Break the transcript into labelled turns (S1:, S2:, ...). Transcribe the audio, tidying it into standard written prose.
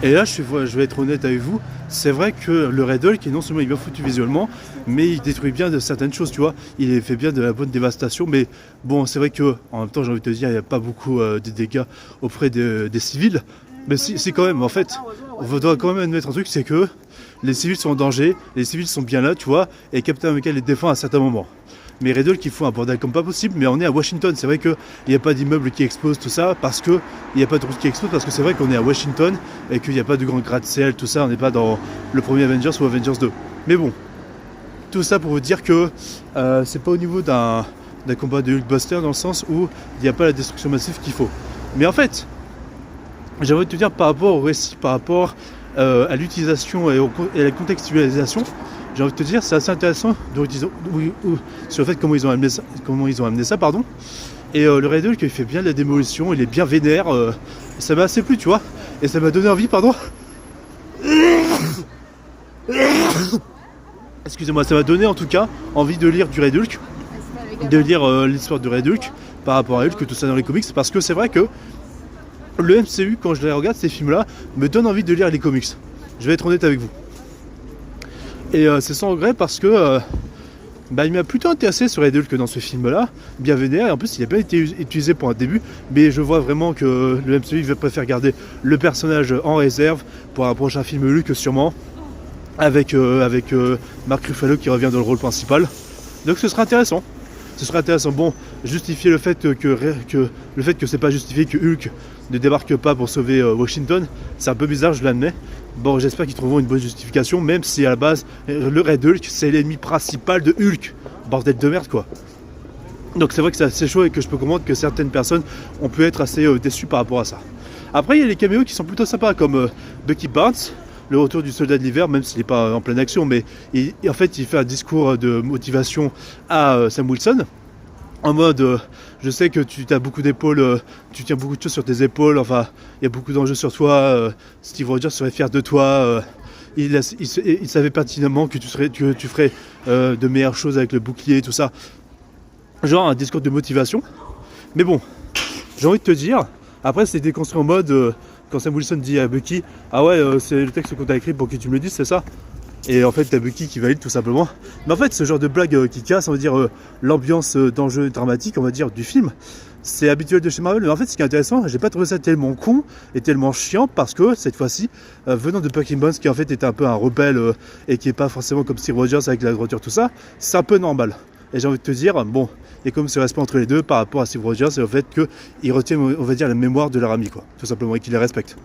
S1: Et là, je vais être honnête avec vous, c'est vrai que le Red Hulk est non seulement il est bien foutu visuellement, mais il détruit bien de certaines choses, tu vois. Il fait bien de la bonne dévastation, mais bon, c'est vrai que en même temps, j'ai envie de te dire, il n'y a pas beaucoup de dégâts auprès des civils. Mais si quand même, en fait, on doit quand même admettre un truc, c'est que les civils sont en danger, les civils sont bien là, tu vois, et Captain America les défend à certains moments. Mais Red Hulk, il faut un bordel comme pas possible, mais on est à Washington, c'est vrai qu'il n'y a pas d'immeuble qui explose, tout ça, parce que il n'y a pas de route qui explose, parce que c'est vrai qu'on est à Washington, et qu'il n'y a pas de grand gratte-ciel, tout ça, on n'est pas dans le premier Avengers ou Avengers 2. Mais bon, tout ça pour vous dire que c'est pas au niveau d'un combat de Hulkbuster, dans le sens où il n'y a pas la destruction massive qu'il faut. Mais en fait, j'ai envie de te dire par rapport au récit, par rapport à l'utilisation et à la contextualisation, j'ai envie de te dire, c'est assez intéressant sur le fait comment ils ont amené ça, pardon. Et le Red Hulk, il fait bien de la démolition, il est bien vénère, ça m'a assez plu, tu vois. Et ça m'a donné envie, pardon. Excusez-moi, ça m'a donné en tout cas envie de lire du Red Hulk, de lire l'histoire du Red Hulk par rapport à Hulk, tout ça dans les comics, parce que c'est vrai que le MCU, quand je les regarde, ces films-là, me donne envie de lire les comics. Je vais être honnête avec vous. Et c'est sans regret parce que il m'a plutôt intéressé ce Red Hulk dans ce film-là, bien vénère, et en plus il a bien été utilisé pour un début, mais je vois vraiment que le MCU préfère garder le personnage en réserve pour un prochain film Hulk sûrement, avec Mark Ruffalo qui revient dans le rôle principal. Donc ce sera intéressant. Ce serait intéressant. Bon, justifier le fait que c'est pas justifié que Hulk ne débarque pas pour sauver Washington, c'est un peu bizarre, je l'admets. Bon, j'espère qu'ils trouveront une bonne justification, même si à la base, le Red Hulk, c'est l'ennemi principal de Hulk. Bordel de merde, quoi. Donc c'est vrai que c'est assez chaud et que je peux comprendre que certaines personnes ont pu être assez déçues par rapport à ça. Après, il y a les caméos qui sont plutôt sympas, comme Bucky Barnes, le retour du soldat de l'hiver, même s'il n'est pas en pleine action, mais en fait, il fait un discours de motivation à Sam Wilson. En mode, je sais que tu as beaucoup d'épaules, tu tiens beaucoup de choses sur tes épaules, enfin, il y a beaucoup d'enjeux sur toi, Steve Rogers serait fier de toi, il savait pertinemment que tu ferais de meilleures choses avec le bouclier et tout ça. Genre un discours de motivation. Mais bon, j'ai envie de te dire, après c'était construit en mode, quand Sam Wilson dit à Bucky, ah ouais, c'est le texte qu'on t'a écrit pour que tu me le dises, c'est ça? Et en fait, t'as Bucky qui valide tout simplement. Mais en fait, ce genre de blague qui casse, on va dire, l'ambiance d'enjeu dramatique, on va dire, du film, c'est habituel de chez Marvel. Mais en fait, ce qui est intéressant, j'ai pas trouvé ça tellement con et tellement chiant parce que cette fois-ci, venant de Bucky Barnes, qui en fait était un peu un rebelle et qui est pas forcément comme Steve Rogers avec la droiture, tout ça, c'est un peu normal. Et j'ai envie de te dire, bon, il y a comme ce respect entre les deux par rapport à Steve Rogers et au fait qu'ils retiennent, on va dire, la mémoire de leur ami, quoi, tout simplement, et qu'ils les respectent.